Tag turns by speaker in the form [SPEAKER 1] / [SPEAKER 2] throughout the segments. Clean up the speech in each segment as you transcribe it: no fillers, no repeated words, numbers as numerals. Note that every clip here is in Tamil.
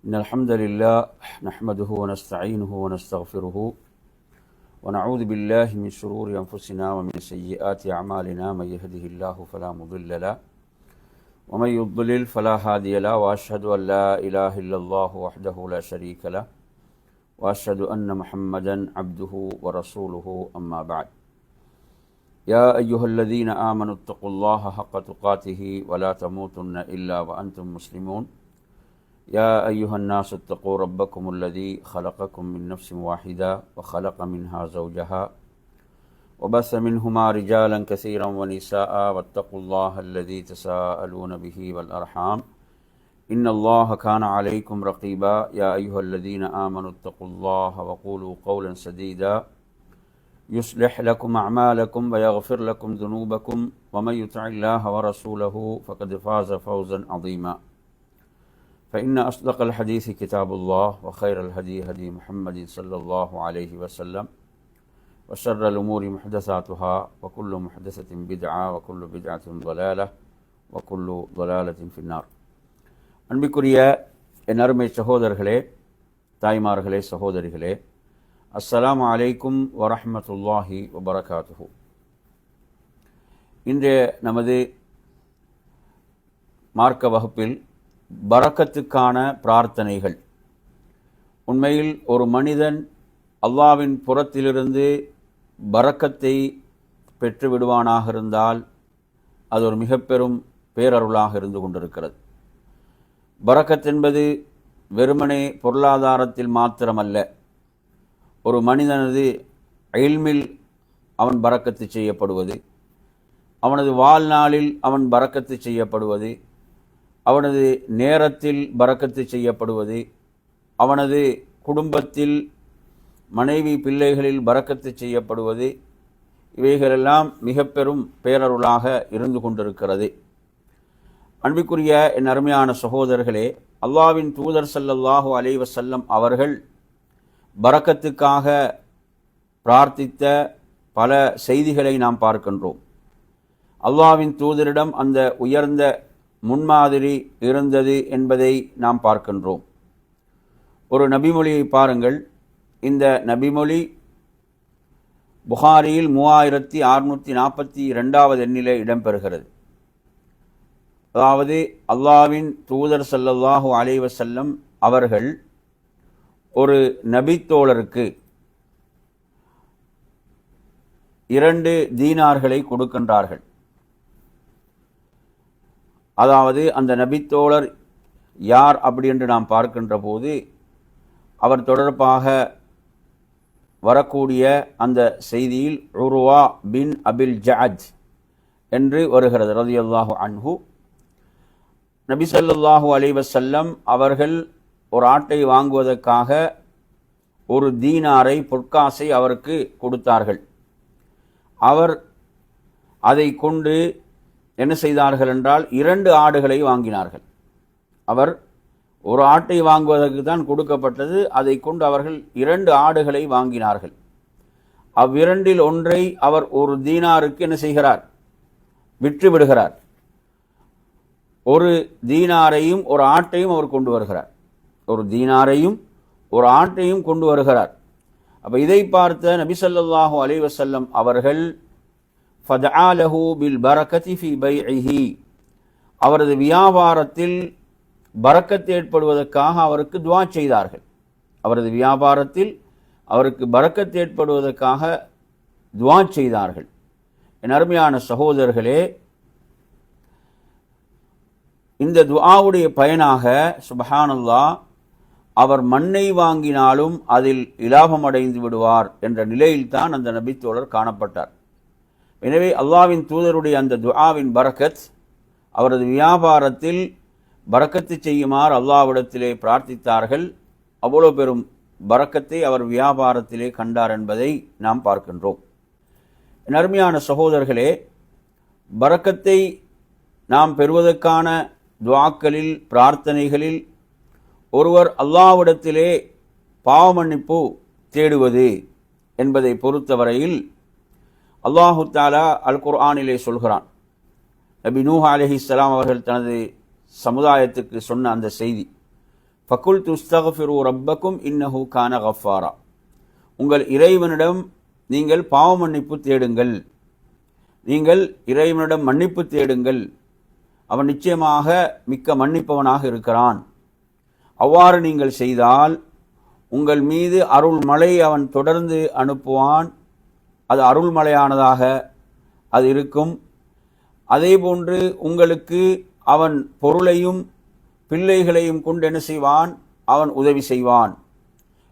[SPEAKER 1] إن الحمد لله نحمده ونستعينه ونستغفره ونعوذ بالله من شرور أنفسنا ومن سيئات أعمالنا من يهده الله فلا مضل له ومن يضلل فلا هادي له وأشهد أن لا إله إلا الله وحده لا شريك له وأشهد أن محمدا عبده ورسوله أما بعد يا أيها الذين آمنوا اتقوا الله حق تقاته ولا تموتن إلا وأنتم مسلمون يا أيها الناس اتقوا ربكم الذي خلقكم من نفس واحدة وخلق منها زوجها وبث منهما رجالا كثيرا ونساء واتقوا الله الذي تساءلون به والأرحام إن الله كان عليكم رقيبا يا أيها الذين آمنوا اتقوا الله وقولوا قولا سديدا يصلح لكم أعمالكم ويغفر لكم ذنوبكم ومن يطع الله ورسوله فقد فاز فوزا عظيما فإن أصدق الحديث كتاب الله وخير الهدي هدي محمد صلى الله عليه وسلم وشر الأمور محدثاتها وكل محدثة بدعة وكل بدعة ضلالة وكل ضلالة في النار. அன்பிற்குரிய என் அருமை சகோதரர்களே, தாய்மார்களே, சகோதரிகளே, அஸ்ஸலாமு அலைக்கும் வரஹ்மத்துல்லாஹி வபரகாத்துஹு. இன்றைய நமது மார்க்க வகுப்பில் பரக்கத்துக்கான பிரார்த்தனைகள். உண்மையில் ஒரு மனிதன் அல்லாஹ்வின் புறத்திலிருந்து பரக்கத்தை பெற்று விடுவானாக இருந்தால் அது ஒரு மிக பெரும் பேரருளாக இருந்து கொண்டிருக்கிறது. பரக்கத் என்பது வெறுமனே பொருளாதாரத்தில் மாத்திரமல்ல. ஒரு மனிதனது இல்மில் அவன் பரக்கத்து செய்யப்படுவது, அவனது வாழ்நாளில் அவன் பரக்கத்து செய்யப்படுவது, அவனது நேரத்தில் பரக்கத்து செய்யப்படுவது, அவனது குடும்பத்தில் மனைவி பிள்ளைகளில் பரக்கத்து செய்யப்படுவது, இவைகளெல்லாம் மிக பெரும் பேரருளாக இருந்து கொண்டிருக்கிறது. அன்பிற்குரிய என் அருமையான சகோதரர்களே, அல்லாஹ்வின் தூதர் ஸல்லல்லாஹு அலைஹி வஸல்லம் அவர்கள் பரக்கத்துக்காக பிரார்த்தித்த பல செய்திகளை நாம் பார்க்கின்றோம். அல்லாஹ்வின் தூதரிடம் அந்த உயர்ந்த முன்மாதிரி இருந்தது என்பதை நாம் பார்க்கின்றோம். ஒரு நபிமொழியை பாருங்கள். இந்த நபிமொழி புகாரியில் 3642 எண்ணிலே இடம்பெறுகிறது. அதாவது அல்லாஹ்வின் தூதர் ஸல்லல்லாஹு அலைஹி வஸல்லம் அவர்கள் ஒரு நபித்தோழருக்கு 2 தீனார்களை கொடுக்கின்றார்கள். அதாவது அந்த நபித்தோழர் யார் அப்படி என்று நாம் பார்க்கின்ற போது அவர் தொடர்பாக வரக்கூடிய அந்த செய்தியில் உர்வா பின் அபில் ஜஅத் என்று வருகிறது ரலியல்லாஹு அன்ஹு. நபி ஸல்லல்லாஹு அலைஹி வஸல்லம் அவர்கள் ஒரு ஆட்டை வாங்குவதற்காக ஒரு தீனாரை, பொற்காசை அவருக்கு கொடுத்தார்கள். அவர் அதை கொண்டு என்ன செய்தார்கள் என்றால் 2 ஆடுகளை வாங்கினார்கள். அவர் ஒரு ஆட்டை வாங்குவதற்கு தான் கொடுக்கப்பட்டது, அதை கொண்டு அவர்கள் 2 ஆடுகளை வாங்கினார்கள். அவ்விரண்டில் ஒன்றை அவர் ஒரு தீனாருக்கு என்ன செய்கிறார்? விற்று விடுகிறார். ஒரு தீனாரையும் ஒரு ஆட்டையும் அவர் கொண்டு வருகிறார். ஒரு தீனாரையும் ஒரு ஆட்டையும் கொண்டு வருகிறார். அப்ப இதை பார்த்த நபி ஸல்லல்லாஹு அலைஹி வஸல்லம் அவர்கள் ஃபதஆலஹு பில் பரக்கத்தி ஃபி பைஇஹி, அவரது வியாபாரத்தில் பரக்கத் ஏற்படுவதற்காக அவருக்கு துஆ செய்தார்கள். அவரது வியாபாரத்தில் அவருக்கு பரக்கத் ஏற்படுவதற்காக துஆ செய்தார்கள். என் அருமையான சகோதரர்களே, இந்த துஆவுடைய பயனாக சுப்ஹானல்லாஹ் அவர் மண்ணை வாங்கினாலும் அதில் இலாபம் அடைந்து விடுவார் என்ற நிலையில்தான் அந்த நபித்தோழர் காணப்பட்டார். எனவே அல்லாஹ்வின் தூதருடைய அந்த துஆவின் பரக்கத் அவரது வியாபாரத்தில் பரக்கத்து செய்யுமாறு அல்லாஹ்விடத்திலே பிரார்த்தித்தார்கள். அவ்வளவு பெரும் பரக்கத்தை அவர் வியாபாரத்திலே கண்டார் என்பதை நாம் பார்க்கின்றோம். என் அருமையான சகோதரர்களே, பரக்கத்தை நாம் பெறுவதற்கான துஆக்களில், பிரார்த்தனைகளில் ஒருவர் அல்லாஹ்விடத்திலே பாவ மன்னிப்பு தேடுவது என்பதை பொறுத்தவரையில் அல்லாஹு தஆலா அல் குர்ஆனிலே சொல்கிறான். நபி நூஹ் அலைஹிஸ்ஸலாம் அவர்கள் தனது சமுதாயத்துக்கு சொன்ன அந்த செய்தி, ஃபகுல் துஸ்தக்ஃபிரு ரப்பக்கும் இன்னஹு கான கஃபாரா. உங்கள் இறைவனிடம் நீங்கள் பாவ மன்னிப்பு தேடுங்கள், நீங்கள் இறைவனிடம் மன்னிப்பு தேடுங்கள், அவன் நிச்சயமாக மிக்க மன்னிப்பவனாக இருக்கிறான். அவ்வாறு நீங்கள் செய்தால் உங்கள் மீது அருள்மழை அவன் தொடர்ந்து அனுப்புவான், அது அருள்மழையானதாக அது இருக்கும். அதேபோன்று உங்களுக்கு அவன் பொருளையும் பிள்ளைகளையும் கொண்டு என்ன செய்வான், அவன் உதவி செய்வான்.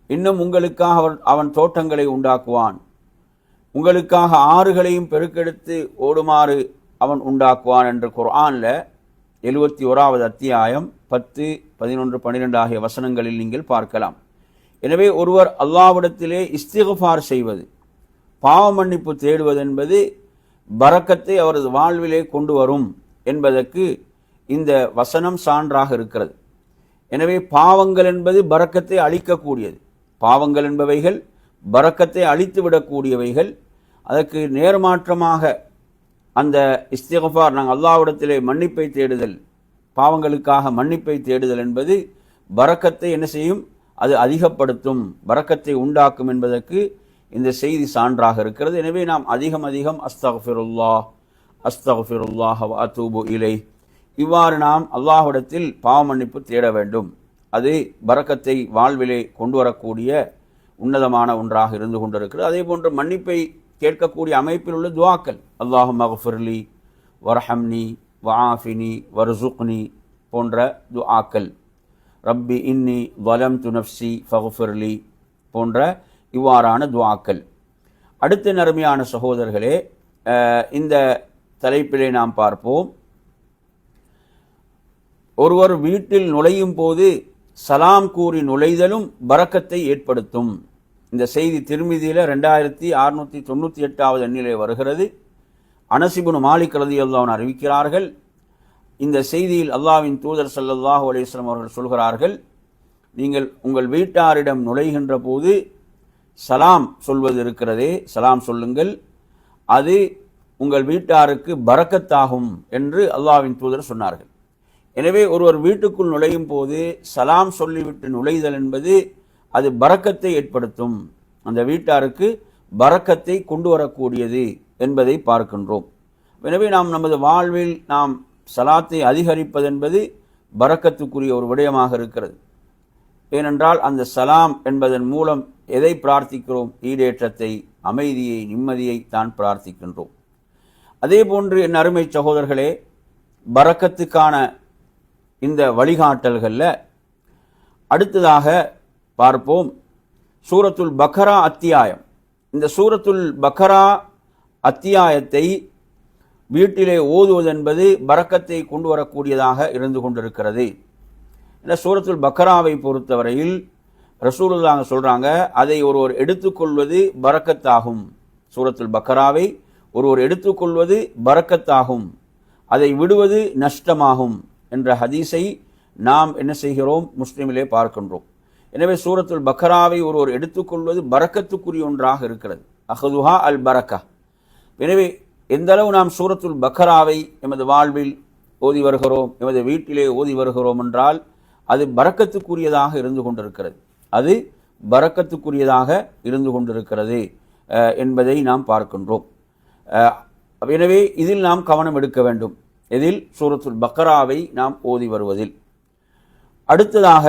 [SPEAKER 1] இன்னும் உங்களுக்காக அவன் தோட்டங்களை உண்டாக்குவான், உங்களுக்காக ஆறுகளையும் பெருக்கெடுத்து ஓடுமாறு அவன் உண்டாக்குவான் என்று குர்ஆனில் 71வது அத்தியாயம் 10, 11, 12 ஆகிய வசனங்களில் நீங்கள் பார்க்கலாம். எனவே ஒருவர் அல்லாஹ்விடத்திலே இஸ்திக்ஃபார் செய்வது, பாவ மன்னிப்பு தேடுவது என்பது பரக்கத்தை அவரது வாழ்விலே கொண்டு வரும் என்பதற்கு இந்த வசனம் சான்றாக இருக்கிறது. எனவே பாவங்கள் என்பது பரக்கத்தை அழிக்கக்கூடியது, பாவங்கள் என்பவைகள் பரக்கத்தை அழித்து விடக்கூடியவைகள். அதற்கு நேர்மாற்றமாக அந்த இஸ்திக்ஃபார், நாங்கள் அல்லாஹ்விடத்திலே மன்னிப்பை தேடுதல், பாவங்களுக்காக மன்னிப்பை தேடுதல் என்பது பரக்கத்தை என்ன செய்யும், அது அதிகப்படுத்தும், பரக்கத்தை உண்டாக்கும் என்பதற்கு இந்த செய்தி சான்றாக இருக்கிறது. எனவே நாம் அதிகம் அதிகம் அஸ்தக்ஃபிருல்லாஹ் அஸ்தக்ஃபிருல்லாஹ் வ அதூபு இலைஹ், இவ்வாறு நாம் அல்லாஹ்விடத்தில் பாவ மன்னிப்பு தேட வேண்டும். அது பரக்கத்தை வாழ்விலே கொண்டு வரக்கூடிய உன்னதமான ஒன்றாக இருந்து கொண்டிருக்கிறது. அதே போன்று மன்னிப்பை கேட்கக்கூடிய அமைப்பில் உள்ள துஆக்கள், அல்லாஹும்ம அக்ஃபிர்லி வர்ஹம்னி வஆஃபினி வர்ஸுக்னி போன்ற துஆக்கள், ரப்பி இன்னி ظلمت நஃப்ஸி ஃபக்ஃபிர்லி போன்ற இவ்வாறான துஆக்கள். அடுத்த நறுமையான சகோதரர்களே, இந்த தலைப்பிலே நாம் பார்ப்போம், ஒருவர் வீட்டில் நுழையும் போது சலாம் கூறி நுழைதலும் பரக்கத்தை ஏற்படுத்தும். இந்த செய்தி திர்மிதியில் 2698வது எண்ணிலே வருகிறது. அனஸ் இப்னு மாலிக் ரலியல்லாஹு அன்ஹு அறிவிக்கிறார்கள், இந்த செய்தியில் அல்லாஹ்வின் தூதர் ஸல்லல்லாஹு அலைஹி வஸல்லம் அவர்கள் சொல்கிறார்கள், நீங்கள் உங்கள் வீட்டாரிடம் நுழைகின்ற போது சலாம் சொல்வது இருக்கிறதே, சலாம் சொல்லுங்கள், அது உங்கள் வீட்டாருக்கு பரக்கத்தாகும் என்று அல்லாஹ்வின் தூதர் சொன்னார்கள். எனவே ஒருவர் வீட்டுக்குள் நுழையும் போது சலாம் சொல்லிவிட்டு நுழைதல் என்பது அது பரக்கத்தை ஏற்படுத்தும், அந்த வீட்டாருக்கு பரக்கத்தை கொண்டு வரக்கூடியது என்பதை பார்க்கின்றோம். எனவே நாம் நமது வாழ்வில் நாம் சலாத்தை அதிகரிப்பது என்பது பரக்கத்துக்குரிய ஒரு விடயமாக இருக்கிறது. ஏனென்றால் அந்த சலாம் என்பதன் மூலம் எதை பிரார்த்திக்கிறோம், ஈடேற்றத்தை, அமைதியை, நிம்மதியை தான் பிரார்த்திக்கின்றோம். அதே போன்று என் அருமை சகோதரர்களே, பரக்கத்துக்கான இந்த வழிகாட்டல்களில் அடுத்ததாக பார்ப்போம் சூரத்துல் பக்ரா அத்தியாயம். இந்த சூரத்துல் பக்ரா அத்தியாயத்தை வீட்டிலே ஓதுவதென்பது பரக்கத்தை கொண்டு வரக்கூடியதாக இருந்து கொண்டிருக்கிறது. இந்த சூரத்துல் பக்ராவை பொறுத்தவரையில் ரசூலுல்லாஹ் சொல்றாங்க, அதை ஒருவர் எடுத்துக்கொள்வது பரக்கத்தாகும். சூரத்துல் பக்ராவை ஒருவர் எடுத்துக்கொள்வது பரக்கத்தாகும், அதை விடுவது நஷ்டமாகும் என்ற ஹதீஸை நாம் என்ன செய்கிறோம், முஸ்லிமிலே பார்க்கின்றோம். எனவே சூரத்துல் பக்ராவை ஒருவர் எடுத்துக்கொள்வது பரக்கத்துக்குரிய ஒன்றாக இருக்கிறது. அஹதுஹா அல் பரக்கா. எனவே எந்த அளவு நாம் சூரத்துல் பக்ராவை எமது வாழ்வில் ஓதி வருகிறோம், எமது வீட்டிலே ஓதி வருகிறோம் என்றால் அது பரக்கத்துக்குரியதாக இருந்து கொண்டிருக்கிறது, அது பரக்கத்துக்குரியதாக இருந்து கொண்டிருக்கிறது என்பதை நாம் பார்க்கின்றோம். எனவே இதில் நாம் கவனம் எடுக்க வேண்டும், இதில் சூரத்துல் பக்ராவை நாம் ஓதி வருவதில். அடுத்ததாக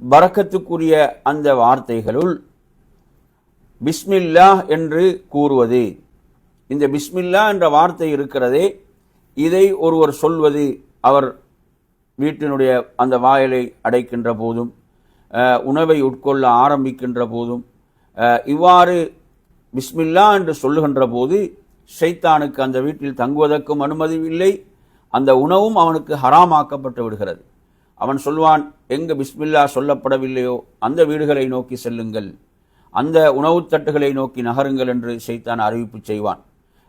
[SPEAKER 1] பரக்கத்துக்குரிய அந்த வார்த்தைகளுள் பிஸ்மில்லாஹ் என்று கூறுவது. இந்த பிஸ்மில்லா என்ற வார்த்தை இருக்கிறதே, இதை ஒருவர் சொல்வது அவர் வீட்டினுடைய அந்த வாயிலை அடைக்கின்ற போதும், உணவை உட்கொள்ள ஆரம்பிக்கின்ற போதும், இவ்வாறு பிஸ்மில்லா என்று சொல்லுகின்ற போது ஷைத்தானுக்கு அந்த வீட்டில் தங்குவதற்கும் அனுமதி இல்லை, அந்த உணவும் அவனுக்கு ஹராமாக்கப்பட்டு விடுகிறது. அவன் சொல்வான், எங்கு பிஸ்மில்லா சொல்லப்படவில்லையோ அந்த வீடுகளை நோக்கி செல்லுங்கள், அந்த உணவு தட்டுகளை நோக்கி நகருங்கள் என்று ஷைத்தான் அறிவிப்பு செய்வான்.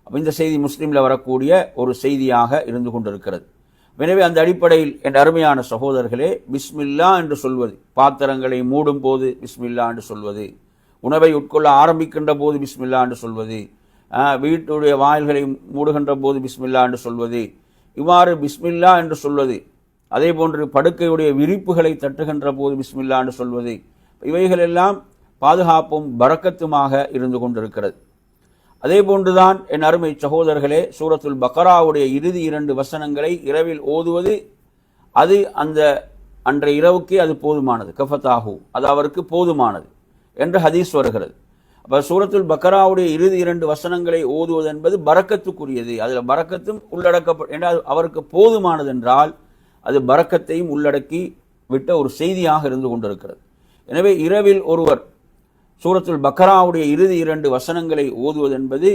[SPEAKER 1] இந்த செய்தி முஸ்லிமில் வரக்கூடிய ஒரு செய்தியாக இருந்து கொண்டிருக்கிறது. எனவே அந்த அடிப்படையில் என் அருமையான சகோதரர்களே, பிஸ்மில்லா என்று சொல்வது, பாத்திரங்களை மூடும் போது பிஸ்மில்லா என்று சொல்வது, உணவை உட்கொள்ள ஆரம்பிக்கின்ற போது பிஸ்மில்லா என்று சொல்வது, வீட்டுடைய வாயில்களை மூடுகின்ற போது பிஸ்மில்லா என்று சொல்வது, இவ்வாறு பிஸ்மில்லா என்று சொல்வது அதே போன்று படுக்கையுடைய விரிப்புகளை தட்டுகின்ற போது பிஸ்மில்லா என்று சொல்வது, இவைகள் எல்லாம் பாதுகாப்பும் பரக்கத்துமாக இருந்து கொண்டிருக்கிறது. அதே போன்றுதான் என் அருமை சகோதரர்களே, சூரத்துல் பக்ராவுடைய இறுதி 2 வசனங்களை இரவில் ஓதுவது, அது அந்த அன்றைய இரவுக்கே அது போதுமானது. கஃபத்தாஹு, அது அவருக்கு போதுமானது என்று ஹதீஸ் வருகிறது. அப்போ சூரத்துல் பக்ராவுடைய இறுதி 2 வசனங்களை ஓதுவது என்பது பரக்கத்துக்குரியது. அதில் பரக்கத்தும் என்றால் அவருக்கு போதுமானது என்றால் அது பரக்கத்தையும் உள்ளடக்கி விட்ட ஒரு செய்தியாக இருந்து கொண்டிருக்கிறது. எனவே இரவில் ஒருவர் சூரத்துல் பக்ராவுடைய இறுதி 2 வசனங்களை ஓதுவது என்பது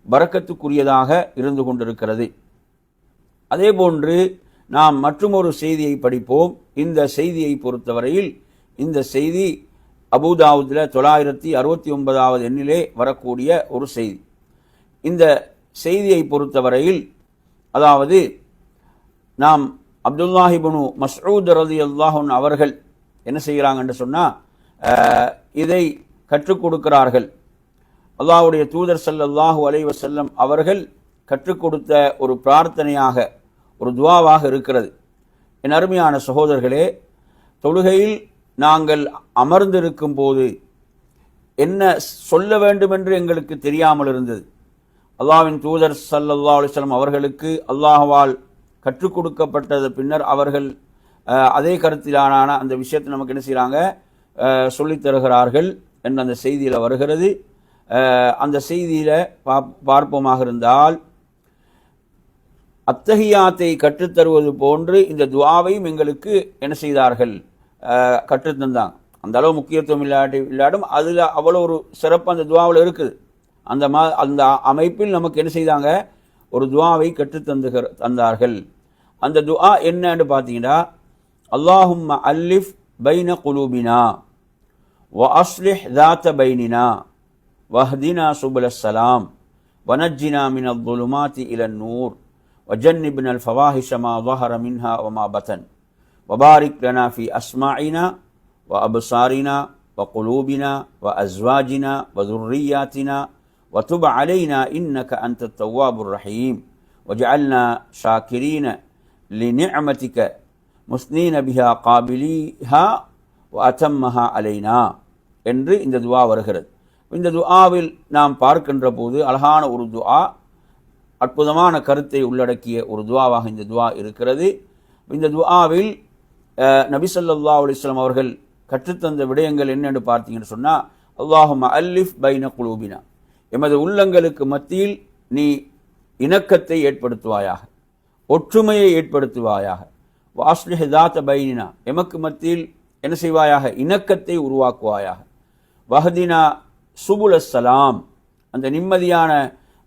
[SPEAKER 1] பரக்கத்துக்குரியதாக இருந்து கொண்டிருக்கிறது. அதே போன்று நாம் மற்றுமொரு செய்தியை படிப்போம். இந்த செய்தியை பொறுத்தவரையில் இந்த செய்தி அபூதாவுதில் 969வது எண்ணிலே வரக்கூடிய ஒரு செய்தி. இந்த செய்தியை பொறுத்தவரையில் அதாவது நாம் அப்துல்லாஹிப்னு மஸ்ஊத் ரலியல்லாஹு அன்ஹு அவர்கள் என்ன செய்கிறாங்க என்று சொன்னால் இதை கற்றுக் கொடுக்கிறார்கள். அல்லாஹ்வுடைய தூதர் ஸல்லல்லாஹு அலைஹி வஸல்லம் அவர்கள் கற்றுக் கொடுத்த ஒரு பிரார்த்தனையாக, ஒரு துஆவாக இருக்கிறது. என் அருமையான சகோதரர்களே, தொழுகையில் நாங்கள் அமர்ந்திருக்கும் போது என்ன சொல்ல வேண்டும் என்று எங்களுக்கு தெரியாமல் இருந்தது. அல்லாஹ்வின் தூதர் ஸல்லல்லாஹு அலைஹி வஸல்லம் அவர்களுக்கு அல்லாஹ்வால் கற்றுக் கொடுக்கப்பட்டது பின்னர் அவர்கள் அதே கருத்திலான அந்த விஷயத்தை நமக்கு என்ன செய்கிறாங்க, சொல்லித் தருகிறார்கள் என்று அந்த செய்தியில் வருகிறது. அந்த செய்தியில் பார்ப்போமாக இருந்தால், அத்தஹியாத்தை கற்றுத்தருவது போன்று இந்த துஆவையும் எங்களுக்கு என்ன செய்தார்கள், கற்றுத்தந்தாங்க. அந்த அளவு முக்கியத்துவம் இல்லாடும் அதில் அவ்வளோ ஒரு சிறப்பு அந்த துஆவில் இருக்குது. அந்த அமைப்பில் நமக்கு என்ன செய்தாங்க, ஒரு துஆவை தந்தார்கள். அந்த துஆ என்னன்னு பார்த்தீங்கன்னா, அல்லாஹும்ம அல்லிஃப் பைன குலூபினா வ அஸ்லிஹ் ذات பைனினா வஹ்தினா சுபுலஸ் ஸலாம் வனஜ்ஜினா மினல் ظுலுமாத்தி இலன் நூர் வஜன்னிப்னா அல் ஃபவாஹிஷ மா ظஹர மின்ஹா வமா பதன் வபாரிக் லனா ஃபி அஸ்மாஇனா வ அப்சாரினா வ குலூபினா வ அஸ்வாஜினா வ ذுர்ரியாத்தினா وتب علينا إنك أنت التواب الرحيم وجعلنا شاكرين لنعمتك முஸ்னீன பிஹா காபிலிஹா வ அத்தம்மஹா அலைனா என்று இந்த துஆ வருகிறது. இந்த துஆவில் நாம் பார்க்கின்ற போது அழகான ஒரு துஆ, அற்புதமான கருத்தை உள்ளடக்கிய ஒரு துஆவாக இந்த துஆ இருக்கிறது. இந்த துஆவில் நபி ஸல்லல்லாஹு அலைஹி வஸல்லம் அவர்கள் கற்றுத்தந்த விடயங்கள் என்னென்று பார்த்தீங்கன்னு சொன்னால், அல்லாஹும்ம அல்லிஃப் பைன குலூபினா, எமது உள்ளங்களுக்கு மத்தியில் நீ இணக்கத்தை ஏற்படுத்துவாயாக, ஒற்றுமையை ஏற்படுத்துவாயாக. வாஸ்லிஹ் ذات பைனினா, எமக்கு மத்தியில் என்ன செய்வாயாக, இணக்கத்தை உருவாக்குவாயாக. வஹ்தினா சுபுலஸ் ஸலாம், அந்த நிம்மதியான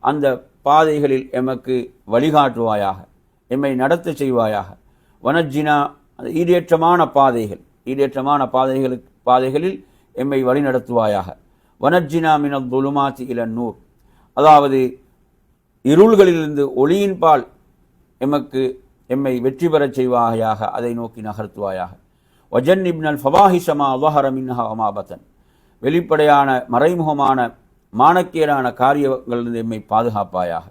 [SPEAKER 1] அந்த பாதைகளில் எமக்கு வழிகாட்டுவாயாக, எம்மை நடத்த செய்வாயாக. வனஜ்ஜினா, அந்த ஈடேற்றமான பாதைகளில் எம்மை வழி நடத்துவாயாக. வனஜ்ஜினா மினல் ظுலுமாத்தி இலன் நூர், அதாவது இருள்களிலிருந்து ஒளியின்பால் எம்மை வெற்றி பெறச் செய்வாயாக, அதை நோக்கி நகர்த்துவாயாக. வஜன்னிப்னல் ஃபவாஹிஷ மா ظஹர மின்ஹா வமா பதன், வெளிப்படையான மறைமுகமான மானக்கேடான காரியங்களிலிருந்து எம்மை பாதுகாப்பாயாக.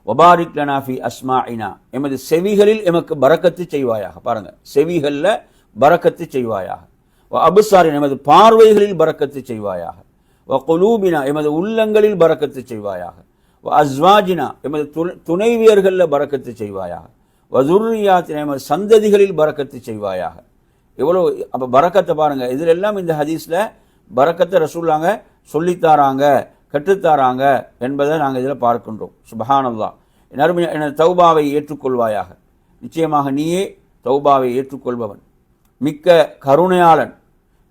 [SPEAKER 1] வபாரிக் லனா ஃபி அஸ்மாஇனா, எமது செவிகளில் எமக்கு பரக்கத்து செய்வாயாக. பாருங்க, செவிகளில் பரக்கத்து செய்வாயாக. வ அப்சாரினா, எமது பார்வைகளில் பரக்கத்து செய்வாயாக. வ குலூபினா, எமது உள்ளங்களில் பரக்கத்து செய்வாயாக. வ அஸ்வாஜினா, எமது துணைவியர்களில் பரக்கத்து செய்வாயாக. வ ذுர்ரியாத்தினா, எமது சந்ததிகளில் பரக்கத்து செய்வாயாக. எவ்வளோ அப்போ பரக்கத்தை பாருங்க. இதில் எல்லாம் இந்த ஹதீஸில் பரக்கத்தை ரசூலுல்லாஹ் சொல்லித்தாராங்க, கற்றுத்தாராங்க என்பதை நாங்கள் இதில் பார்க்கின்றோம். சுப்ஹானல்லாஹ். எனது தௌபாவை ஏற்றுக்கொள்வாயாக, நிச்சயமாக நீயே தௌபாவை ஏற்றுக்கொள்பவன், மிக்க கருணையாளன்,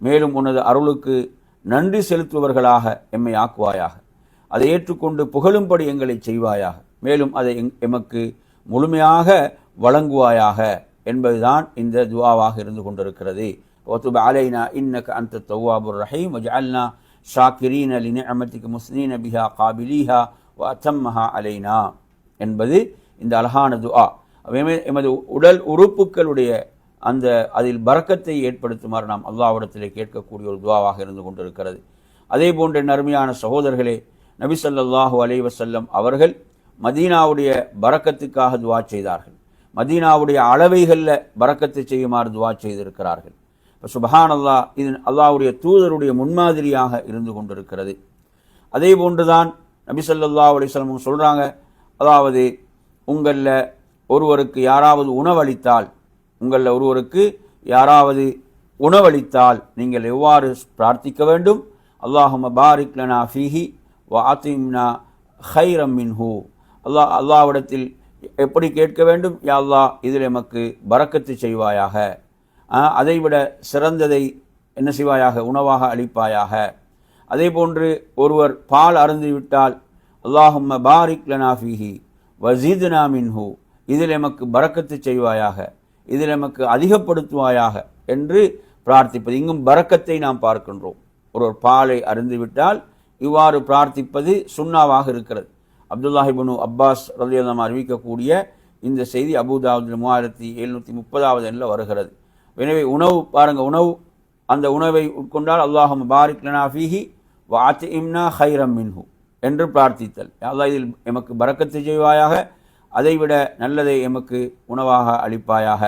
[SPEAKER 1] மேலும் உனது அருளுக்கு நன்றி செலுத்துபவர்களாக எம்மை ஆக்குவாயாக. அதை ஏற்றுக்கொண்டு புகழும்படி எங்களை செய்வாயாக, மேலும் அதை எமக்கு முழுமையாக வழங்குவாயாக என்பதுதான் இந்த துஆவாக இருந்து கொண்டிருக்கிறது. வதுப அலைனா இன்னக அன்த தவ்வாபுர் ரஹீம் வஜஅல்னா ஷாக்கிரீன லிநிஅமதிக முஸ்னீன பிஹா காபிலிஹா வ அத்தம்மஹா அலைனா என்பது இந்த அழகான துஆ. எமது உடல் உறுப்புகளுடைய அந்த அதில் பரக்கத்தை ஏற்படுத்துமாறு நாம் அல்லாஹ்விடத்திலே கேட்கக்கூடிய ஒரு துஆவாக இருந்து கொண்டிருக்கிறது. அதே போன்ற நறுமையான சகோதரர்களே, நபி ஸல்லல்லாஹு அலைஹி வஸல்லம் அவர்கள் மதீனாவுடைய பரக்கத்துக்காக துஆ செய்தார்கள். மதீனாவுடைய அளவைகளில் பரக்கத்து செய்யுமாறு துவா செய்திருக்கிறார்கள். இப்போ சுப்ஹானல்லாஹ், இது அல்லாஹ்வுடைய தூதருடைய முன்மாதிரியாக இருந்து கொண்டிருக்கிறது. அதே போன்றுதான் நபி ஸல்லல்லாஹு அலைஹி வஸல்லம் சொல்கிறாங்க, அதாவது உங்களில் ஒருவருக்கு யாராவது உணவளித்தால் நீங்கள் எவ்வாறு பிரார்த்திக்க வேண்டும்? அல்லாஹும்ம பாரிக் லனா ஃபீஹி வ ஆத்திம்னா ஹைரம் மின்ஹு. அல்லாஹ்விடத்தில் எப்படி கேட்க வேண்டும்? யா அல்லாஹ், இதில் எமக்கு பரக்கத்து செய்வாயாக, அதைவிட சிறந்ததை என்ன செய்வாயாக? உணவாக அளிப்பாயாக. அதே போன்று ஒருவர் பால் அருந்திவிட்டால் அல்லாஹும்ம பாரிக் லனா ஃபீஹி வஸித்னா மின்ஹு, இதில் எமக்கு பரக்கத்து செய்வாயாக, இதில் எமக்கு அதிகப்படுத்துவாயாக என்று பிரார்த்திப்பது. இங்கும் பரக்கத்தை நாம் பார்க்கின்றோம். ஒருவர் பாலை அருந்திவிட்டால் இவ்வாறு பிரார்த்திப்பது சுன்னாவாக இருக்கிறது. அப்துல்லாஹ் இப்னு அப்பாஸ் ரலியல்லாஹு அன்ஹு அறிவிக்கக்கூடிய இந்த செய்தி அபூதாவுத் 3730வது எண்ணில் வருகிறது. எனவே உணவு பாருங்கள், அந்த உணவை உட்கொண்டால் அல்லாஹும்ம பாரிக் லனா ஃபீஹி வ ஆத்திம்னா ஹைரம் மின்ஹு என்று பிரார்த்தித்தல். அல்லாஹ், இதில் எமக்கு பரக்கத்து செய்வாயாக, அதைவிட நல்லதை எமக்கு உணவாக அளிப்பாயாக.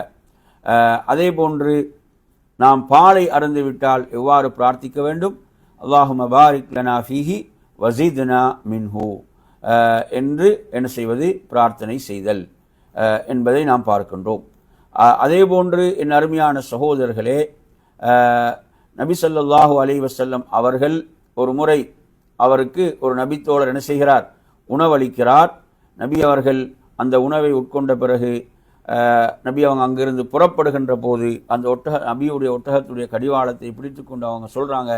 [SPEAKER 1] அதே போன்று நாம் பாலை அருந்துவிட்டால் எவ்வாறு பிரார்த்திக்க வேண்டும்? அல்லாஹும்ம பாரிக் லனா ஃபீஹி வஸித்னா மின்ஹு என்று என்ன செய்வது? பிரார்த்தனை செய்தல் என்பதை நாம் பார்க்கின்றோம். அதே போன்று என் அருமையான சகோதரர்களே, நபி ஸல்லல்லாஹு அலைஹி வஸல்லம் அவர்கள் ஒரு முறை அவருக்கு ஒரு நபித்தோழர் என்ன செய்கிறார்? உணவளிக்கிறார். நபி அவர்கள் அந்த உணவை உட்கொண்ட பிறகு நபி அவங்க அங்கிருந்து புறப்படுகின்ற போது அந்த நபியுடைய ஒட்டகத்துடைய கடிவாளத்தை பிடித்து கொண்டு அவங்க சொல்கிறாங்க,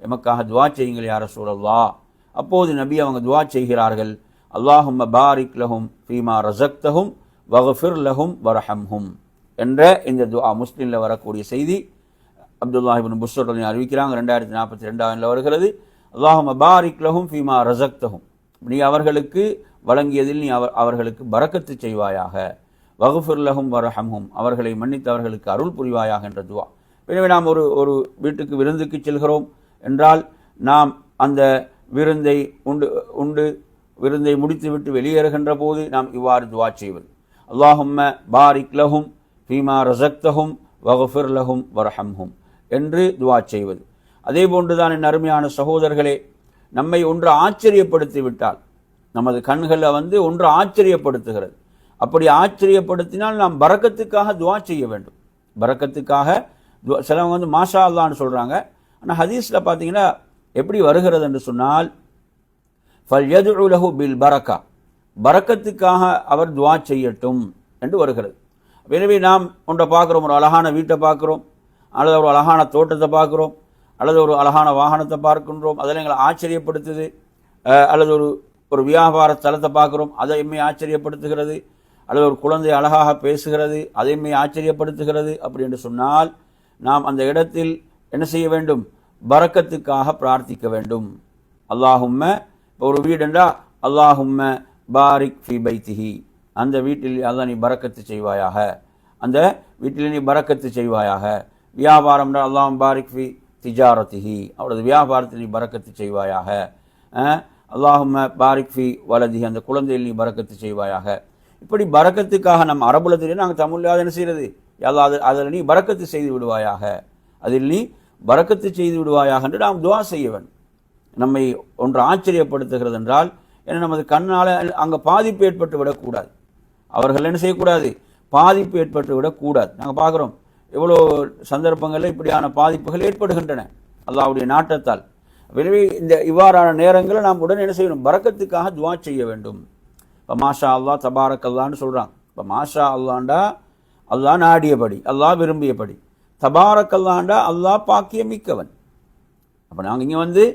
[SPEAKER 1] எமக்காக துவா செய்யுங்கள் யா ரசூலல்லாஹ். அப்போது நபி அவங்க துவா செய்கிறார்கள், அல்லாஹும்ம பாரிக் லஹும் ஃபீமா ரஸக்தஹும் வக்ஃபிர் லஹும் வர்ஹம்ஹும் என்ற இந்த துவா முஸ்லிமில் வரக்கூடிய செய்தி. அப்துல்லாஹ் இப்னு புஸ்ர் அறிவிக்கிறாங்க, 2042 வருகிறது. அல்லாஹும்ம பாரிக் லஹும் ஃபீமா ரஸக்தஹும், நீ அவர்களுக்கு வழங்கியதில் நீ அவர்களுக்கு பரக்கத்து செய்வாயாக, வக்ஃபிர் லஹும் வர்ஹம்ஹும், அவர்களை மன்னித்து அவர்களுக்கு அருள் புரிவாயாக என்ற துவா. எனவே நாம் ஒரு வீட்டுக்கு விருந்துக்கு செல்கிறோம் என்றால் நாம் அந்த விருந்தை முடித்துவிட்டு வெளியேறுகின்ற போது நாம் இவ்வாறு துவா செய்வது, அல்லாஹும்ம பாரிக் லஹும் ஃபீமா ரஸக்தஹும் வக்ஃபிர் லஹும் வர்ஹம்ஹும் என்று துவா செய்வது. அதே போன்றுதான் என் அருமையான சகோதரர்களே, நம்மை ஒன்று ஆச்சரியப்படுத்தி விட்டால், நமது கண்களில் ஒன்று ஆச்சரியப்படுத்துகிறது, அப்படி ஆச்சரியப்படுத்தினால் நாம் பரக்கத்துக்காக துவா செய்ய வேண்டும். பரக்கத்துக்காக சிலவங்க மாஷா அல்லான்னு சொல்கிறாங்க. ஆனால் ஹதீஸில் பார்த்தீங்கன்னா எப்படி வருகிறது என்று சொன்னால், ஃபல்யதுஉ லஹு பில் பரக்கா, பரக்கத்துக்காக அவர் துவா செய்யட்டும் என்று வருகிறது. எனவே நாம் ஒன்றை பார்க்குறோம், ஒரு அழகான வீட்டை பார்க்குறோம், அல்லது ஒரு அழகான தோட்டத்தை பார்க்குறோம், அல்லது ஒரு அழகான வாகனத்தை பார்க்கின்றோம், அதில் எங்களை ஆச்சரியப்படுத்துது. அல்லது ஒரு வியாபார ஸ்தலத்தை பார்க்குறோம், அதை எம்மை ஆச்சரியப்படுத்துகிறது. அல்லது ஒரு குழந்தை அழகாக பேசுகிறது, அதை எம்மை ஆச்சரியப்படுத்துகிறது. அப்படி என்று சொன்னால் நாம் அந்த இடத்தில் என்ன செய்ய வேண்டும்? பரக்கத்துக்காக பிரார்த்திக்க வேண்டும். அல்லாஹும்ம, ஒரு வீடுண்டா அல்லாஹும்ம பாரிக் ஃபி பைத்திஹி, அந்த வீட்டில் அல்லாஹ் நீ பரக்கத்து செய்வாயாக, அந்த வீட்டில் நீ பரக்கத்து செய்வாயாக. வியாபாரம்டா அல்லாஹும் பாரிக் ஃபி திஜாரத்திஹி, அவரது வியாபாரத்தில் நீ பரக்கத்து செய்வாயாக. அல்லாஹும்ம பாரிக் ஃபி வலதிஹி, அந்த குழந்தையில் நீ பரக்கத்து செய்வாயாக. இப்படி பரக்கத்துக்காக நம்ம அரபுல தெரியும், நாங்கள் தமிழில் என்ன செய்கிறது? அதில் நீ பரக்கத்து செய்து விடுவாயாக, அதில் நீ பரக்கத்து செய்து விடுவாயாக என்று நாம் துவா செய்ய வேண்டும். நம்மை ஒன்று ஆச்சரியப்படுத்துகிறது என்றால் ஏன்னா நமது கண்ணால் அங்கே பாதிப்பு ஏற்பட்டு விடக்கூடாது. அவர்கள் என்ன செய்யக்கூடாது? பாதிப்பு ஏற்பட்டு விடக்கூடாது. நாங்கள் பார்க்குறோம் எவ்வளோ சந்தர்ப்பங்களில் இப்படியான பாதிப்புகள் ஏற்படுகின்றன அல்லாஹ்வுடைய நாட்டத்தால். எனவே இவ்வாறான நேரங்களில் நாம் உடனே என்ன செய்யணும்? பரக்கத்துக்காக துவா செய்ய வேண்டும். இப்போ மாஷா அல்லா தபாரக் அல்லான்னு சொல்கிறாங்க. இப்போ மாஷா அல்லாண்டா அல்லாஹ் நாடியபடி, அல்லாஹ் விரும்பியபடி. தபாரக் அல்லாண்டா அல்லாஹ் பாக்கியமிக்கவன். அப்போ நாங்கள் இங்கே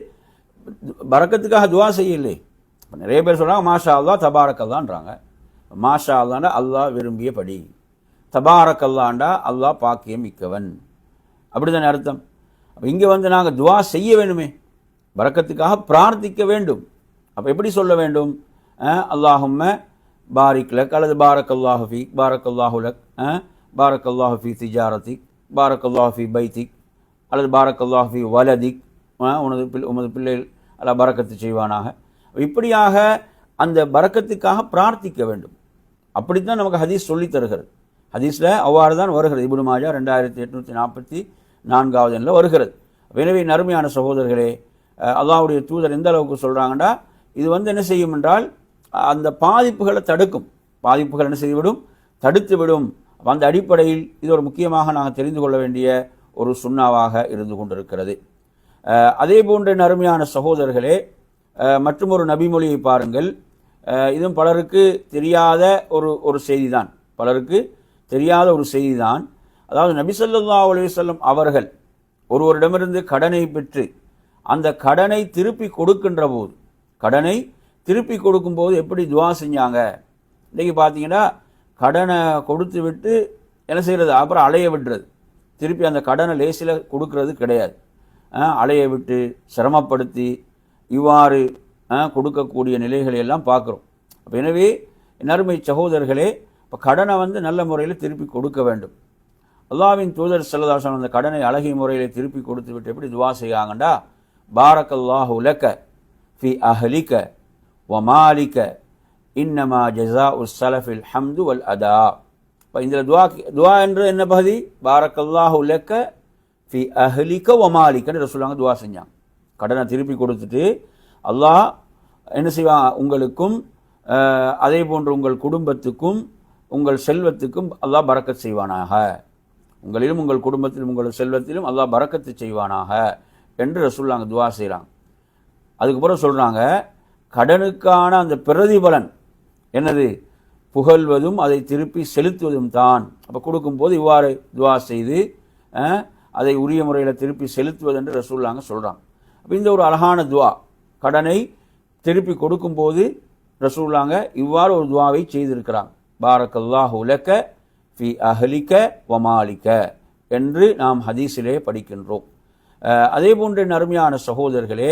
[SPEAKER 1] பரக்கத்துக்காக துவா செய்யலை. இப்போ நிறைய பேர் சொல்கிறாங்க மாஷா அல்லா தபாரக் அல்லான்றாங்க. மாஷா அல்லாண்டா அல்லாஹ் விரும்பியபடி, தபாரக் அல்லாண்டா அல்லாஹ் பாக்கியமிக்கவன், அப்படி தானே அர்த்தம். அப்போ இங்கே நாங்கள் துவா செய்ய வேண்டுமே, பரக்கத்துக்காக பிரார்த்திக்க வேண்டும். அப்போ எப்படி சொல்ல வேண்டும்? அல்லாஹும்ம பாரிக் லக், அல்லது பாரக் அல்லாஹு ஃபீக், பாரக் அல்லாஹு லக், பாரக் அல்லாஹு ஃபீ திஜாரத்திக், பாரக் அல்லாஹு ஃபீ பைத்திக், அல்லது பாரக் அல்லாஹு ஃபீ வலதிக், உமது பிள்ளைகள் அல்லாஹ் பரக்கத்து செய்வானாக. இப்படியாக அந்த பரக்கத்துக்காக பிரார்த்திக்க வேண்டும். அப்படித்தான் நமக்கு ஹதீஸ் சொல்லி தருகிறது. ஹதீஸில் அவ்வாறு தான் வருகிறது. இப்னு மாஜா 2844 எண்ணில் வருகிறது. எனவே நறுமையான சகோதரர்களே, அல்லாஹ்வுடைய தூதர் எந்த அளவுக்கு சொல்கிறாங்கன்னா, இது என்ன செய்யும் என்றால் அந்த பாதிப்புகளை தடுக்கும். பாதிப்புகள் என்ன செய்துவிடும்? தடுத்து விடும். அந்த அடிப்படையில் இது ஒரு முக்கியமாக நாங்கள் தெரிந்து கொள்ள வேண்டிய ஒரு சுன்னாவாக இருந்து கொண்டிருக்கிறது. அதே போன்ற நறுமையான சகோதரர்களே, மற்றும் ஒரு நபிமொழியை பாருங்கள். இதுவும் பலருக்கு தெரியாத ஒரு செய்தி தான். பலருக்கு தெரியாத ஒரு செய்தி தான். அதாவது நபி ஸல்லல்லாஹு அலைஹி வஸல்லம் அவர்கள் ஒருவரிடமிருந்து கடனை பெற்று அந்த கடனை திருப்பி கொடுக்கின்ற போது, கடனை திருப்பி கொடுக்கும்போது எப்படி துவா செஞ்சாங்க? இன்றைக்கி பார்த்தீங்கன்னா கடனை கொடுத்து விட்டு என்ன செய்கிறது? அப்புறம் அலைய விடுறது. திருப்பி அந்த கடனை லேசில் கொடுக்கறது கிடையாது. அலைய விட்டு சிரமப்படுத்தி இவ்வாறு கொடுக்கக்கூடிய நிலைகளை எல்லாம் பார்க்குறோம். அப்போ எனவே நறுமை சகோதரர்களே, இப்போ கடனை நல்ல முறையில் திருப்பி கொடுக்க வேண்டும். அல்லாஹ்வின் தூதர் ஸல்லல்லாஹு அலைஹி வஸல்லம் அந்த கடனை அழகிய முறையில் திருப்பி கொடுத்து விட்டு எப்படி துவா செய்யாங்கண்டா, பாரக்கல்லாஹு லக ஃபி அஹ்லிக வ மாலிக இன்னமா ஜஸாஉ ஸலஃபில் ஹம்து வல் அதா. இப்போ இந்த துவா என்ற என்ன பகுதி? பாரக்கல்லாஹு லக ஃபி அஹ்லிக வ மாலிகன்னு ரசூலுல்லாஹ் துவா செஞ்சாங்க. கடனை திருப்பி கொடுத்துட்டு அல்லாஹ் என்ன செய்வான்? உங்களுக்கும் அதே போன்று உங்கள் குடும்பத்துக்கும் உங்கள் செல்வத்துக்கும் அல்லாஹ் பரக்கத் செய்வானாக. உங்களிலும் உங்கள் குடும்பத்திலும் உங்கள் செல்வத்திலும் அல்லாஹ் பரக்கத்து செய்வானாக என்று ரசூலுல்லாஹ் துவா செய்கிறாங்க. அதுக்கப்புறம் சொல்கிறாங்க, கடனுக்கான அந்த பிரதிபலன் என்னது? புகழ்வதும் அதை திருப்பி செலுத்துவதும் தான். அப்போ கொடுக்கும்போது இவ்வாறு துவா செய்து அதை உரிய முறையில் திருப்பி செலுத்துவது என்று ரசூலுல்லாஹ் சொல்கிறாங்க. அப்போ இந்த ஒரு அழகான துவா, கடனை திருப்பி கொடுக்கும்போது ரசூலுல்லாஹ் இவ்வாறு ஒரு துவாவை செய்திருக்கிறாங்க. பாரக்கல்லாஹு லக ஃபி அஹ்லிக வ மாலிக என்று நாம் ஹதீஸிலே படிக்கின்றோம். அதே போன்ற நறுமையான சகோதரர்களே,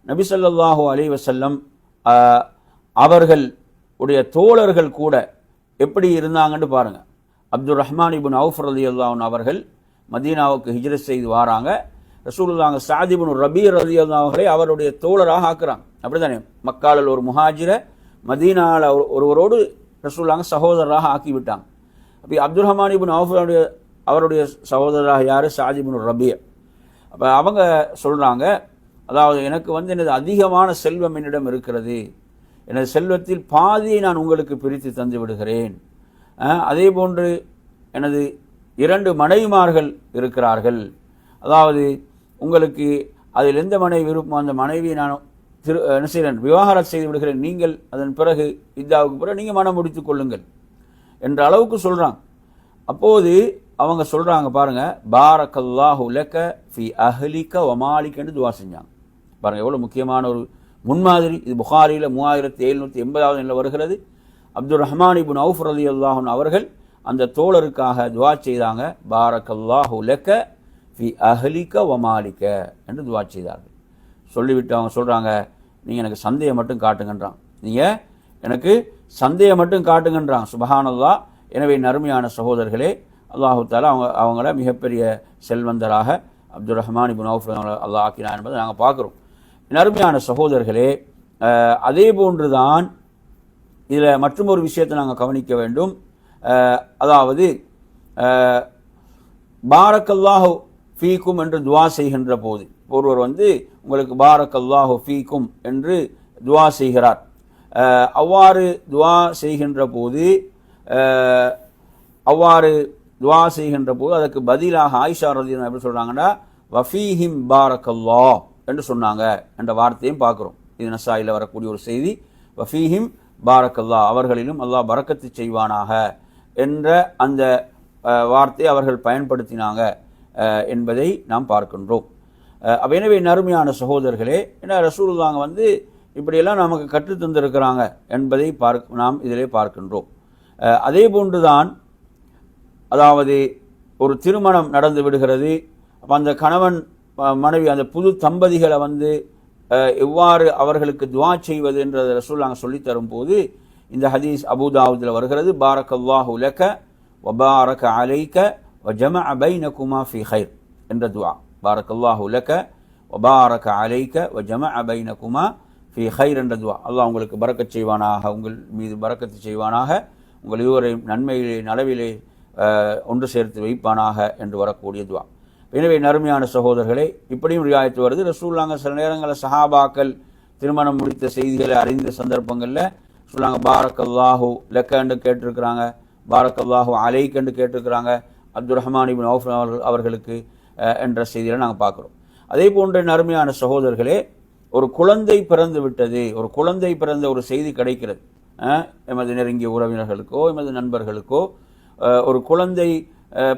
[SPEAKER 1] நபி ஸல்லல்லாஹு அலைஹி வஸல்லம் அவர்கள் உடைய தோழர்கள் கூட எப்படி இருந்தாங்கன்னு பாருங்க. அப்துர் ரஹ்மான் இப்னு அவுஃப் ரலியல்லாஹு அன்ஹு அவர்கள் மதீனாவுக்கு ஹிஜ்ரத் செய்து வராங்க. ரசூலுல்லாஹ் சஅத் இப்னு ரபீ ரலியல்லாஹு அவர்களை அவருடைய தோழராக ஆக்குறாங்க. அப்படித்தானே? மக்காவில் ஒரு முஹாஜிர மதீனாவில் ஒருவரோடு ரசூலுல்லாஹ் சகோதரராக ஆக்கிவிட்டாங்க. அப்போ அப்துர் ரஹ்மான் இப்னு அவுஃப் அவருடைய சகோதரராக யார்? சஅத் இப்னு ரபீ. அப்போ அவங்க சொல்கிறாங்க, அதாவது எனக்கு எனது அதிகமான செல்வம் என்னிடம் இருக்கிறது, எனது செல்வத்தில் பாதியை நான் உங்களுக்கு பிரித்து தந்து விடுகிறேன். அதே போன்று எனது 2 மனைவிமார்கள் இருக்கிறார்கள். அதாவது உங்களுக்கு அதில் எந்த மனைவி விருப்பம் அந்த மனைவியை நான் என்ன செய்கிறேன்? விவாகரத்து செய்து விடுகிறேன். நீங்கள் அதன் பிறகு இதாவுக்கு பிறகு நீங்கள் மனம் முடித்துக் கொள்ளுங்கள் என்ற அளவுக்கு சொல்கிறாங்க. அப்போது அவங்க சொல்கிறாங்க பாருங்க, பாரக்கல்லாஹு லக ஃபி அஹ்லிக வ மாலிக என்று துவா செஞ்சாங்க. பாருங்க எவ்வளோ முக்கியமான ஒரு முன்மாதிரி. இது புகாரியில் 3780 எண்ணில் வருகிறது. அப்துர் ரஹ்மான் இப்னு அவுஃப் ரலியல்லாஹு அன்ஹு அவர்கள் அந்த தோழருக்காக துவா செய்தாங்க. பாரக்கல்லாஹு லக ஃபி அஹ்லிக வ மாலிக என்று துவா செய்தார்கள். சொல்லிவிட்டு அவங்க சொல்கிறாங்க, நீங்கள் எனக்கு சந்தையை மட்டும் காட்டுங்கன்றான். நீங்கள் எனக்கு சந்தையை மட்டும் காட்டுங்கன்றான். சுபஹானல்லாஹ். எனவே நறுமையான சகோதரர்களே, அல்லாஹு தஆலா அவங்கள மிகப்பெரிய செல்வந்தராக அப்துர் ரஹ்மான் இப்னு அவுஃப் அல்லாஹ் ஆக்கினார் என்பதை நாங்கள் பார்க்குறோம். நறுமையான சகோதரர்களே, அதே போன்று தான் இதில் மற்றும் ஒரு விஷயத்தை நாங்கள் கவனிக்க வேண்டும். அதாவது பாரக்கல்லாஹு ஃபீக்கும் என்று துவா செய்கின்ற போது, ஒருவர் உங்களுக்கு பாரக்கல்லாஹு ஃபீக்கும் என்று துவா செய்கிறார். அவ்வாறு துவா செய்கின்ற போது அதற்கு பதிலாக ஆயிஷா ரலியல்லாஹு எப்படி சொல்கிறாங்கன்னா, வஃபீஹிம் பாரக்கல்லாஹ் என்று சொன்னாங்க என்ற வார்த்தையும் பார்க்குறோம். இது நசாயில வரக்கூடிய ஒரு செய்தி. வஃபீஹிம் பாரக்கல்லாஹ், அவர்களிலும் அல்லாஹ் பரக்கத்து செய்வானாக என்ற அந்த வார்த்தையை அவர்கள் பயன்படுத்தினாங்க என்பதை நாம் பார்க்கின்றோம். எனவே நறுமையான சகோதரர்களே, ஏன்னா ரசூலுல்லாஹ் இப்படியெல்லாம் நமக்கு கற்றுத்தந்திருக்கிறாங்க என்பதை நாம் இதிலே பார்க்கின்றோம். அதே போன்றுதான், அதாவது ஒரு திருமணம் நடந்து விடுகிறது. அப்போ அந்த கணவன் மனைவி அந்த புது தம்பதிகளை எவ்வாறு அவர்களுக்கு துவா செய்வது என்றதை ரசூலுல்லாஹ் சொல்லித் தரும்போது இந்த ஹதீஸ் அபூ தாவூதில் வருகிறது. பாரக்கல்லாஹு லக வ பாரக அலைக வ ஜமஅ பைனகுமா ஃபீ கைர் என்ற துவா. பாரக்கல்லாஹு லக வ பாரக அலைக வ ஜமஅ பைனகுமா ஃபி ஹைர் என்ற துவா. அல்லாஹ் உங்களுக்கு பரக்கத் செய்வானாக, உங்கள் மீது பரக்கத்து செய்வானாக, உங்கள் இருவரை நன்மையிலே நலவிலே ஒன்று சேர்த்து வைப்பானாக என்று வரக்கூடிய துவா. எனவே நறுமையான சகோதரர்களே, இப்படியும் ரியாயத்து வருது. ரசூலுல்லாஹ் சில நேரங்களில் சஹாபாக்கள் திருமணம் முடித்த செய்திகளை அறிந்த சந்தர்ப்பங்களில் சொல்லுவாங்க, பாரக்கல்லாஹு லக்கண்டு கேட்டிருக்கிறாங்க, பாரக்கல்லாஹு அலைக்கண்டு கேட்டிருக்கிறாங்க, அப்துல் ரஹ்மான் இப்னு அவுஃப் அவர்களுக்கு என்ற செய்திகளை நாங்கள் பார்க்குறோம். அதே போன்ற நறுமையான சகோதரர்களே, ஒரு குழந்தை பிறந்து விட்டது, ஒரு குழந்தை பிறந்த ஒரு செய்தி கிடைக்கிறது. எமது நெருங்கிய உறவினர்களுக்கோ எமது நண்பர்களுக்கோ ஒரு குழந்தை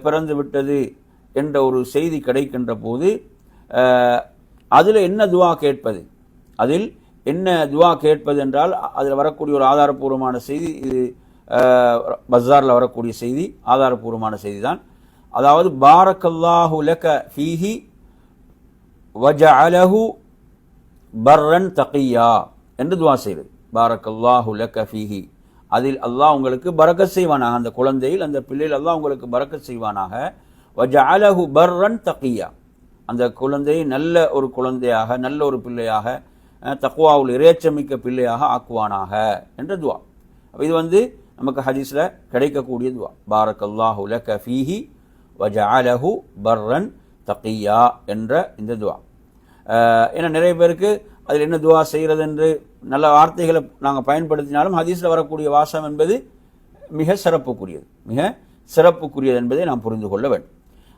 [SPEAKER 1] பிறந்து விட்டது என்ற ஒரு செய்தி கிடைக்கின்ற போது அதில் என்ன துவா கேட்பது, அதில் என்ன துவா கேட்பது என்றால் அதில் வரக்கூடிய ஒரு ஆதாரபூர்வமான செய்தி, இது பஸாரில் வரக்கூடிய செய்தி ஆதாரபூர்வமான செய்தி தான். அதாவது பாரக்கல்லாஹு லக ஃபீஹி வஜஅலஹு பர்ரன் தகியா என்று துவா செய்கிறது. பாரக்கல்லாஹு லக ஃபீஹி, அதில் அல்லாஹ் உங்களுக்கு பரக்கத் செய்வானாக, அந்த குழந்தையில் அந்த பிள்ளையில் அல்லாஹ் உங்களுக்கு பரக்கத் செய்வானாக. வஜஅலஹு பர்ரன் தகியா, அந்த குழந்தையை நல்ல ஒரு குழந்தையாக, நல்ல ஒரு பிள்ளையாக, தக்வாவுல் இறையச்சமிக்க பிள்ளையாக ஆக்குவானாக என்ற துவா. இது நமக்கு ஹதீஸ்ல கிடைக்கக்கூடிய துவா. பாரக்கல்லாஹு லக ஃபீஹி வஜஅலஹு பர்ரன் தகியா என்ற இந்த துவா. ஏன்னா நிறைய பேருக்கு அதில் என்ன துவா செய்கிறது என்று நல்ல வார்த்தைகளை நாங்கள் பயன்படுத்தினாலும் ஹதீஸில் வரக்கூடிய வாசம் என்பது மிக சிறப்புக்குரியது என்பதை நாம் புரிந்து கொள்ள வேண்டும்.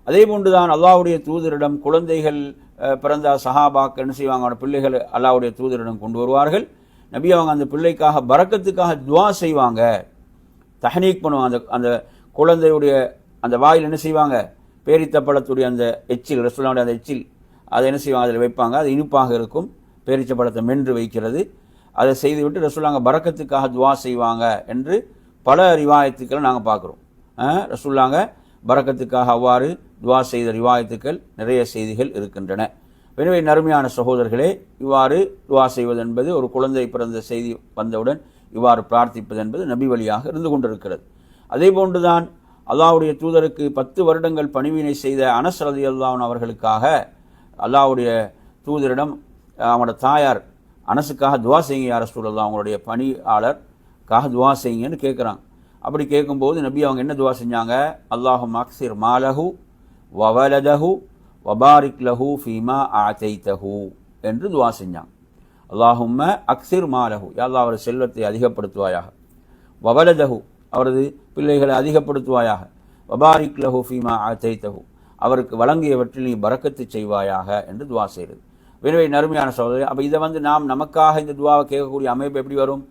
[SPEAKER 1] அதே போன்றுதான் அல்லாஹ்வுடைய தூதரிடம் குழந்தைகள் பிறந்த சஹாபாக்கள் என்ன செய்வாங்க, அவனோட பிள்ளைகள் அல்லாஹ்வுடைய தூதரிடம் கொண்டு வருவார்கள். நபி அவங்க அந்த பிள்ளைக்காக பரக்கத்துக்காக துவா செய்வாங்க, தஹ்னீக் பண்ணுவாங்க. அந்த குழந்தையுடைய அந்த வாயில் என்ன செய்வாங்க, பேரித்தப்பழத்துடைய அந்த எச்சில், ரசூலுல்லாஹ்வுடைய அந்த எச்சில், அதை என்ன செய்வாங்க, அதில் வைப்பாங்க. அது இனிப்பாக இருக்கும், பேரிச்சப்பழத்தை மென்று வைக்கிறது. அதை செய்துவிட்டு ரசூலுல்லாஹ் பரக்கத்துக்காக துவா செய்வாங்க என்று பல ரிவாயத்துக்களை நாங்கள் பார்க்குறோம். ரசூலுல்லாஹ் பரக்கத்துக்காக அவ்வாறு துவா செய்த ரிவாயத்துக்கள் நிறைய செய்திகள் இருக்கின்றன. எனவே நறுமையான சகோதரர்களே, இவ்வாறு துவா செய்வது என்பது, ஒரு குழந்தை பிறந்த செய்தி வந்தவுடன் இவ்வாறு பிரார்த்திப்பது என்பது நபி வழியாக இருந்து கொண்டிருக்கிறது. அதே போன்றுதான் அல்லாஹ்வுடைய தூதருக்கு 10 வருடங்கள் பணிவினை செய்த அனஸ் ரலியல்லாஹு அன்ஹு அவர்களுக்காக அல்லாஹ்வுடைய தூதரிடம் அவனோட தாயார் அனஸுக்காக துவா செய்யுங்க யா ரசூலல்லாஹ், அவங்களுடைய பணியாளருக்காக துவா செய்யுங்கன்னு கேட்குறாங்க. அப்படி கேட்கும்போது நபி அவங்க என்ன துவா செஞ்சாங்க, அல்லாஹும்ம அக்ஸிர் மாலஹு வவலதஹு வபாரிக் லஹு ஃபீமா ஆதைதஹு என்று துவா செஞ்சாங்க. அல்லாஹும்ம அக்ஸிர் மாலஹு, யா அல்லாஹ் அவர் செல்வத்தை அதிகப்படுத்துவாயாக, வவலதஹு அவரது பிள்ளைகளை அதிகப்படுத்துவாயாக, வபாரிக் லஹு ஃபீமா ஆதைதஹு அவருக்கு வழங்கியவற்றில் நீ பரக்கத்து செய்வாயாக என்று துவா செய்கிறது. எனவே நறுமையான சகோதரர், அப்போ இதை நாம் நமக்காக இந்த துவாவை கேட்கக்கூடிய அமைப்பு எப்படி வரும்,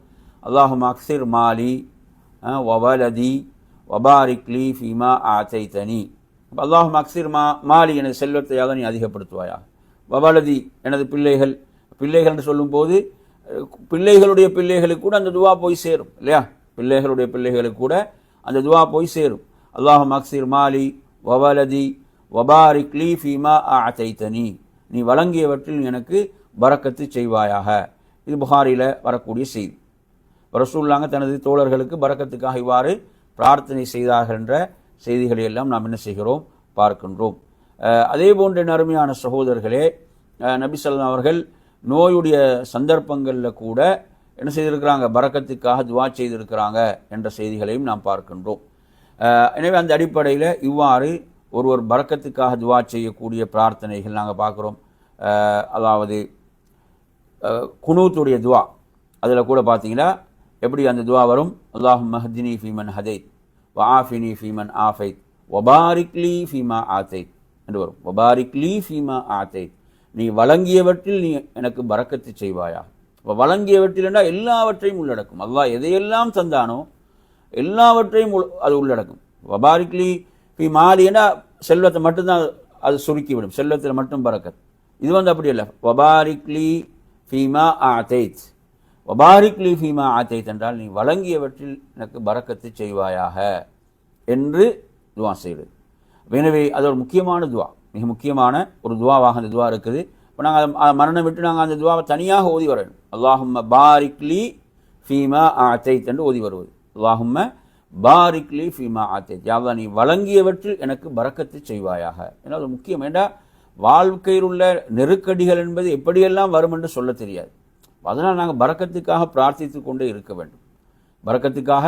[SPEAKER 1] அல்லாஹும்ம அக்ஸிர் மாலி வவலதி வபாரிக் லீ ஃபீமா ஆதைதனி. அல்லாஹும்ம அக்ஸிர் மாலி, எனது செல்வத்தையாக நீ அதிகப்படுத்துவாயாக, வவலதி எனது பிள்ளைகள் என்று சொல்லும்போது பிள்ளைகளுடைய பிள்ளைகளுக்கு கூட அந்த துவா போய் சேரும் இல்லையா, பிள்ளைகளுடைய பிள்ளைகளுக்கு கூட அந்த துவா போய் சேரும். அல்லாஹும்ம அக்ஸிர் மாலி வவலதி வபாரிக் லீ ஃபீமா ஆதைதனி, நீ வழங்கியவற்றில் எனக்கு பரக்கத்து செய்வாயாக. இது புகாரியில் வரக்கூடிய செய்தி. ரசூலுல்லாஹ் தனது தோழர்களுக்கு பரக்கத்துக்காக இவ்வாறு பிரார்த்தனை செய்தார்கள் என்ற செய்திகளை எல்லாம் நாம் என்ன செய்கிறோம், பார்க்கின்றோம். அதே போன்ற நறுமையான சகோதரர்களே, நபி ஸல்லல்லாஹு அவர்கள் நோயுடைய சந்தர்ப்பங்களில் கூட என்ன செய்திருக்கிறாங்க, பரக்கத்துக்காக துவா செய்திருக்கிறாங்க என்ற செய்திகளையும் நாம் பார்க்கின்றோம். எனவே அந்த அடிப்படையில் இவ்வாறு ஒருவர் பரக்கத்துக்காக துவா செய்யக்கூடிய பிரார்த்தனைகள் நாங்கள் பார்க்குறோம். அதாவது குனூத்துடைய துவா, அதில் கூட பார்த்தீங்கன்னா எப்படி அந்த துவா வரும், அல்லாஹும்ம ஹ்தினி ஃபீமன் ஹதைத் வஆஃபினி ஃபீமன் ஆஃபைத் வபாரிக் லீ ஃபீமா ஆதைத் என்று வரும். வபாரிக் லீ ஃபீமா ஆதைத், நீ வழங்கியவற்றில் நீ எனக்கு பரக்கத்து செய்வாயா. இப்போ வழங்கியவற்றில் என்றால் எல்லாவற்றையும் உள்ளடக்கும். அல்லாஹ் எதையெல்லாம் தந்தானோ எல்லாவற்றையும் அது உள்ளடக்கும். வபாரிக் லீ ஃபீ மாலி என்றால் செல்வத்தை மட்டும்தான் அது சுருக்கிவிடும், செல்வத்தில் மட்டும் பரக்கத். இது அப்படி இல்லை, வபாரிக் லீ ஃபீமா ஆதைத், வபாரிக் லீ ஃபீமா ஆதைத் என்றால் நீ வழங்கியவற்றில் எனக்கு பரக்கத்து செய்வாயாக என்று துவா செய்கிறது. எனவே அது ஒரு முக்கியமான துவா, மிக முக்கியமான ஒரு துவாவாக அந்த துவா இருக்குது. இப்போ நாங்கள் மரணம் விட்டு நாங்கள் அந்த துவாவை தனியாக ஓதி வரணும். அல்லாஹும்ம பாரிக் லீ ஃபீமா ஆதைத் என்று ஓதி வருவது. அல்லாஹும்ம பாரிக் லீ ஃபீமா ஆதைத், யா அல்லாஹ் நீ வழங்கியவற்றில் எனக்கு பரக்கத்து செய்வாயாக. ஏன்னா அது முக்கியம். ஏண்டா வாழ்க்கையில் உள்ள நெருக்கடிகள் என்பது எப்படியெல்லாம் வரும் என்று சொல்ல தெரியாது. அதனால் நாங்கள் பரக்கத்துக்காக பிரார்த்தித்து கொண்டே இருக்க வேண்டும், பரக்கத்துக்காக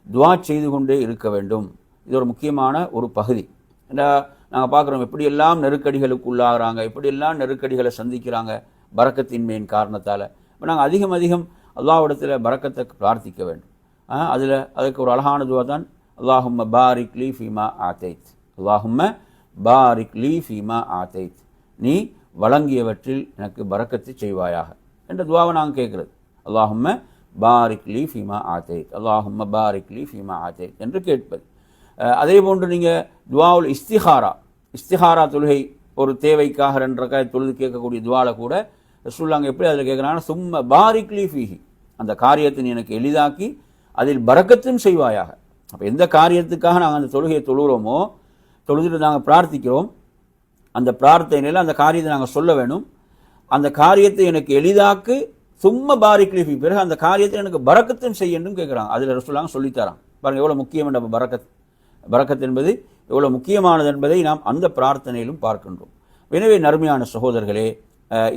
[SPEAKER 1] துவா செய்து கொண்டே இருக்க வேண்டும். இது ஒரு முக்கியமான ஒரு பகுதி. நாங்கள் பார்க்குறோம் எப்படியெல்லாம் நெருக்கடிகளுக்கு உள்ளாகிறாங்க, எப்படியெல்லாம் நெருக்கடிகளை சந்திக்கிறாங்க பரக்கத்தின்மையின் காரணத்தால். இப்போ நாங்கள் அதிகம் அல்லாஹ்விடத்தில் பரக்கத்தை பிரார்த்திக்க வேண்டும். அதுக்கு ஒரு அழகான துவா தான் அல்லாஹும்ம பாரிக் லீ ஃபீமா ஆதைத், அல்லாஹும்ம பாரிக் லீ ஃபீமா ஆதைத், நீ வழங்கியவற்றில் எனக்கு பரக்கத்து செய்வாயாக என்ற துவாவை நாங்கள் கேட்குறது. அல்லாஹும்ம பாரிக் லீ ஃபீமா ஆதைத், அல்லாஹும்ம பாரிக் லீ ஃபீமா ஆதைத் என்று கேட்பது. அதே போன்று நீங்கள் துவாவுல் இஸ்திஹாரா தொழுகை ஒரு தேவைக்காக 2 ரக்காத் தொழுது கேட்கக்கூடிய துவாவில் கூட ரசூலுல்லாஹ் எப்படி அதில் கேட்குறாங்கன்னா சும்ம பாரிக் லீ ஃபீஹி, அந்த காரியத்தை எனக்கு எளிதாக்கி அதில் பரக்கத்தும் செய்வாயாக. அப்போ எந்த காரியத்துக்காக நாங்கள் அந்த தொழுகையை தொழுகிறோமோ, தொழுதுட்டு நாங்கள் பிரார்த்திக்கிறோம், அந்த பிரார்த்தனையில் அந்த காரியத்தை நாங்கள் சொல்ல வேணும், அந்த காரியத்தை எனக்கு எளிதாக்கு சும்ம பாரிக் லீ ஃபீ, பிறகு அந்த காரியத்தை எனக்கு பரக்கத்தும் செய்யணும் கேட்குறாங்க. அதில் ரசூலுல்லாஹ் சொல்லித்தரான் பாருங்கள் எவ்வளோ முக்கியம் என்ற பரக்கத் என்பது எவ்வளோ முக்கியமானது என்பதை நாம் அந்த பிரார்த்தனையிலும் பார்க்கின்றோம். எனவே நறுமையான சகோதரர்களே,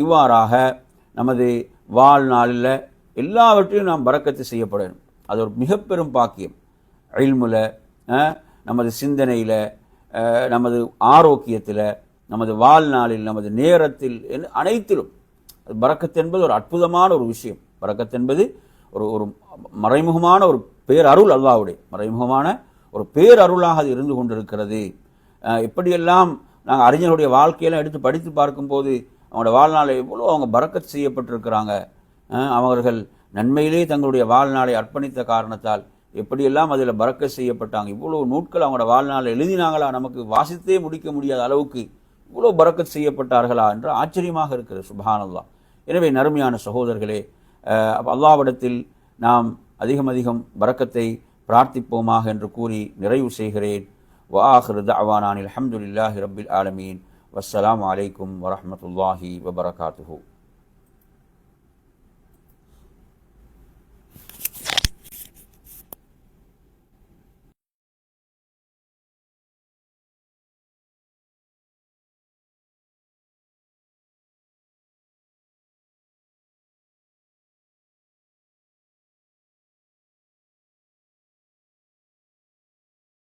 [SPEAKER 1] இவ்வாறாக நமது வாழ்நாளில் எல்லாவற்றையும் நாம் பரக்கத்து செய்யப்படணும். அது ஒரு மிக பெரும் பாக்கியம். இல்முல, நமது சிந்தனையில், நமது ஆரோக்கியத்தில், நமது வாழ்நாளில், நமது நேரத்தில், அனைத்திலும் பரக்கத் என்பது ஒரு அற்புதமான ஒரு விஷயம். பரக்கத் என்பது ஒரு மறைமுகமான ஒரு பேரருள், அல்லாஹ்வுடைய மறைமுகமான ஒரு பேரருளாக அது இருந்து கொண்டிருக்கிறது. எப்படியெல்லாம் நாங்கள் அறிஞர்களுடைய வாழ்க்கையெல்லாம் எடுத்து படித்து பார்க்கும்போது அவங்களோட வாழ்நாளை எவ்வளோ அவங்க பரக்கத் செய்யப்பட்டிருக்கிறாங்க. அவர்கள் நன்மையிலே தங்களுடைய வாழ்நாளை அர்ப்பணித்த காரணத்தால் எப்படியெல்லாம் அதில் பரக்கத் செய்யப்பட்டாங்க. இவ்வளோ நூட்கள் அவங்களோட வாழ்நாளை எழுதினாங்களா, நமக்கு வாசித்தே முடிக்க முடியாத அளவுக்கு இவ்வளோ பரக்கத் செய்யப்பட்டார்களா என்று ஆச்சரியமாக இருக்கிறது. சுப்ஹானல்லாஹ். எனவே நறுமையான சகோதரர்களே, அல்லாஹ்விடத்தில் நாம் அதிகம் பரக்கத்தை பிரார்த்திப்போமாக என்று கூறி நிறைவு செய்கிறேன். வஆகிரு தஅவானா அல்ஹம்துலில்லாஹி ரப்பில் ஆலமீன். வஸ்ஸலாமு அலைக்கும் வரஹ்மத்துல்லாஹி வபரகாத்துஹு.